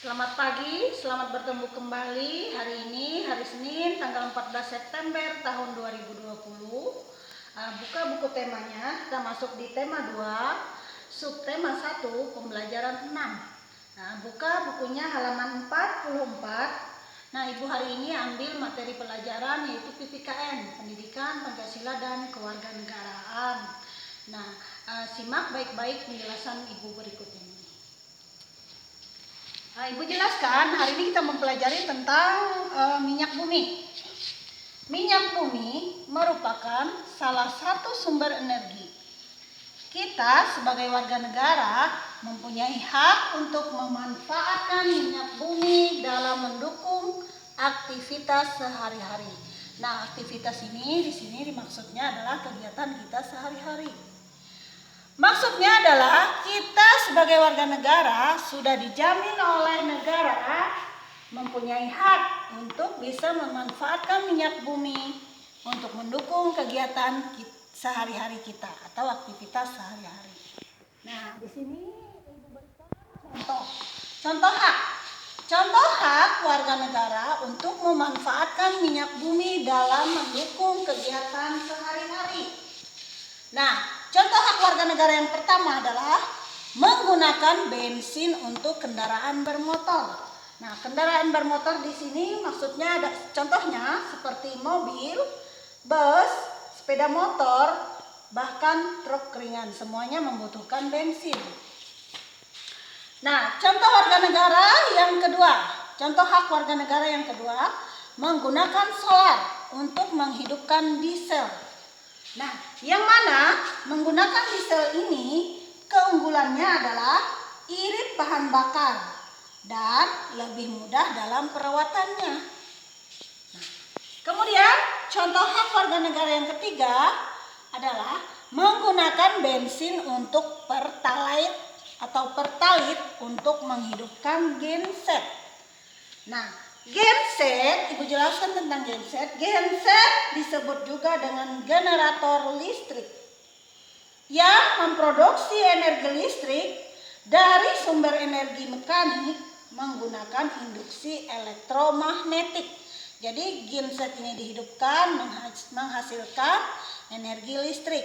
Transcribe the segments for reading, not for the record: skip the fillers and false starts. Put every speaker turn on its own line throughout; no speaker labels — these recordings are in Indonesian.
Selamat pagi, selamat bertemu kembali hari ini, hari Senin, tanggal 14 September tahun 2020. Buka buku temanya, kita masuk di tema 2, subtema 1, pembelajaran 6. Buka bukunya halaman 44. Ibu hari ini ambil materi pelajaran yaitu PPKN, Pendidikan, Pancasila, dan Kewarganegaraan. Simak baik-baik penjelasan Ibu berikut ini. Ibu jelaskan, hari ini kita mempelajari tentang minyak bumi. Minyak bumi merupakan salah satu sumber energi. Kita sebagai warga negara mempunyai hak untuk memanfaatkan minyak bumi dalam mendukung aktivitas sehari-hari. Aktivitas ini di sini maksudnya adalah kegiatan kita sehari-hari. Maksudnya adalah kita sebagai warga negara sudah dijamin oleh negara mempunyai hak untuk bisa memanfaatkan minyak bumi untuk mendukung kegiatan sehari-hari kita atau aktivitas sehari-hari. Di sini Ibu berikan contoh hak. Contoh hak warga negara untuk memanfaatkan minyak bumi dalam mendukung kegiatan sehari-hari. Contoh hak warga negara yang pertama adalah menggunakan bensin untuk kendaraan bermotor. Kendaraan bermotor di sini maksudnya ada contohnya seperti mobil, bus, sepeda motor, bahkan truk ringan, semuanya membutuhkan bensin. Contoh warga negara yang kedua, contoh hak warga negara yang kedua, menggunakan solar untuk menghidupkan diesel. Yang mana menggunakan diesel ini keunggulannya adalah irit bahan bakar dan lebih mudah dalam perawatannya. Kemudian contoh hak warga negara yang ketiga adalah menggunakan bensin untuk pertalite atau pertalit untuk menghidupkan genset. Genset, Ibu jelaskan tentang genset. Genset disebut juga dengan generator listrik yang memproduksi energi listrik dari sumber energi mekanik menggunakan induksi elektromagnetik. Jadi genset ini dihidupkan menghasilkan energi listrik.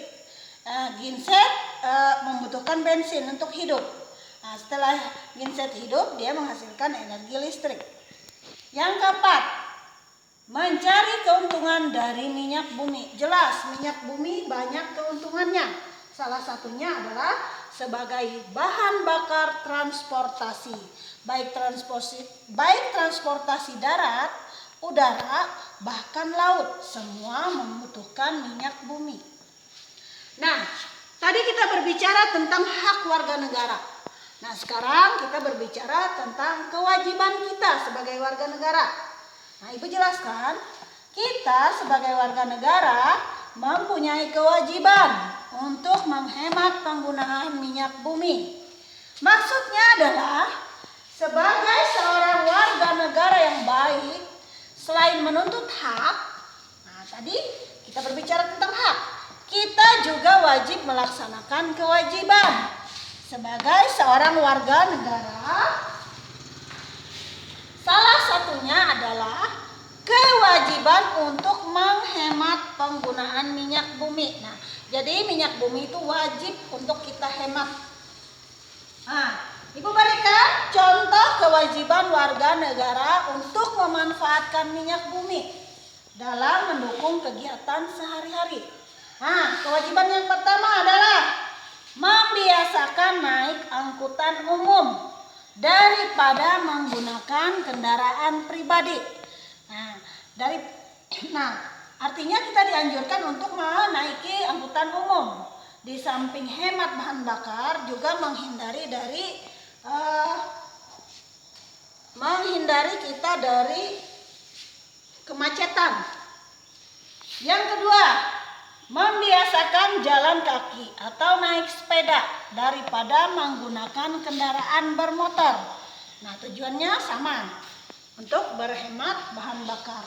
Genset membutuhkan bensin untuk hidup. Setelah genset hidup, dia menghasilkan energi listrik. Yang keempat, mencari keuntungan dari minyak bumi. Jelas, minyak bumi banyak keuntungannya. Salah satunya adalah sebagai bahan bakar transportasi, baik transportasi darat, udara, bahkan laut, semua membutuhkan minyak bumi. Tadi kita berbicara tentang hak warga negara. Sekarang kita berbicara tentang kewajiban kita sebagai warga negara. Ibu jelaskan, kita sebagai warga negara mempunyai kewajiban untuk menghemat penggunaan minyak bumi. Maksudnya adalah sebagai seorang warga negara yang baik, selain menuntut hak, tadi kita berbicara tentang hak, kita juga wajib melaksanakan kewajiban. Sebagai seorang warga negara, salah satunya adalah kewajiban untuk menghemat penggunaan minyak bumi. Jadi minyak bumi itu wajib untuk kita hemat. Ibu berikan contoh kewajiban warga negara untuk memanfaatkan minyak bumi dalam mendukung kegiatan sehari-hari. Kewajiban yang pertama adalah membiasakan naik angkutan umum daripada menggunakan kendaraan pribadi. Artinya kita dianjurkan untuk menaiki angkutan umum. Di samping hemat bahan bakar, juga menghindari kita dari kemacetan. Yang kedua, membiasakan jalan kaki atau naik sepeda daripada menggunakan kendaraan bermotor. Tujuannya sama, untuk berhemat bahan bakar.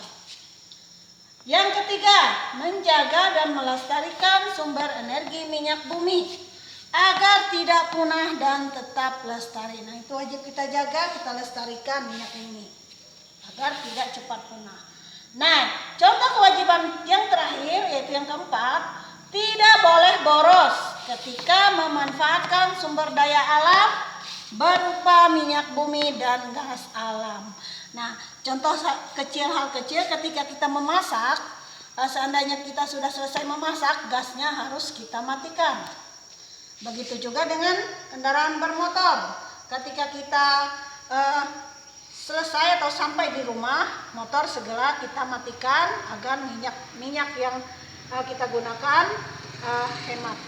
Yang ketiga, menjaga dan melestarikan sumber energi minyak bumi. agar tidak punah dan tetap lestari. Nah, itu wajib kita jaga, kita lestarikan minyak ini agar tidak cepat punah. Nah, contoh kewajiban yang terakhir yaitu yang keempat, tidak boleh boros ketika memanfaatkan sumber daya alam berupa minyak bumi dan gas alam. Nah, contoh kecil, hal kecil ketika kita memasak, seandainya kita sudah selesai memasak, gasnya harus kita matikan. Begitu juga dengan kendaraan bermotor. Ketika kita selesai atau sampai di rumah, motor segera kita matikan agar minyak yang kita gunakan hemat.